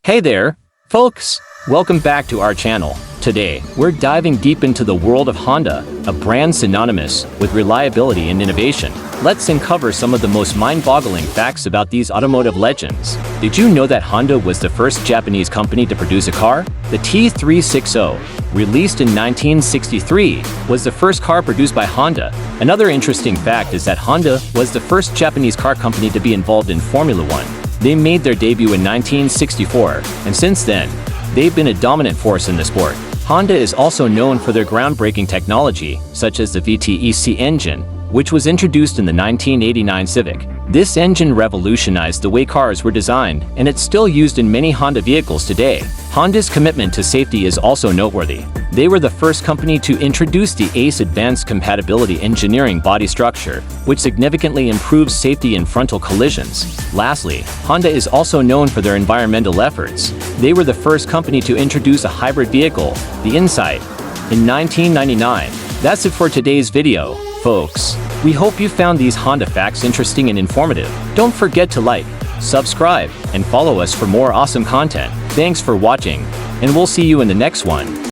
Hey there, folks! Welcome back to our channel. Today, we're diving deep into the world of Honda, a brand synonymous with reliability and innovation. Let's uncover some of the most mind-boggling facts about these automotive legends. Did you know that Honda was the first Japanese company to produce a car? The T360, released in 1963, was the first car produced by Honda. Another interesting fact is that Honda was the first Japanese car company to be involved in Formula One. They made their debut in 1964, and since then, they've been a dominant force in the sport. Honda is also known for their groundbreaking technology, such as the VTEC engine, which was introduced in the 1989 Civic. This engine revolutionized the way cars were designed, and it's still used in many Honda vehicles today. Honda's commitment to safety is also noteworthy. They were the first company to introduce the ACE Advanced Compatibility Engineering body structure, which significantly improves safety in frontal collisions. Lastly, Honda is also known for their environmental efforts. They were the first company to introduce a hybrid vehicle, the Insight, in 1999. That's it for today's video, folks. We hope you found these Honda facts interesting and informative. Don't forget to like, subscribe, and follow us for more awesome content. Thanks for watching, and we'll see you in the next one.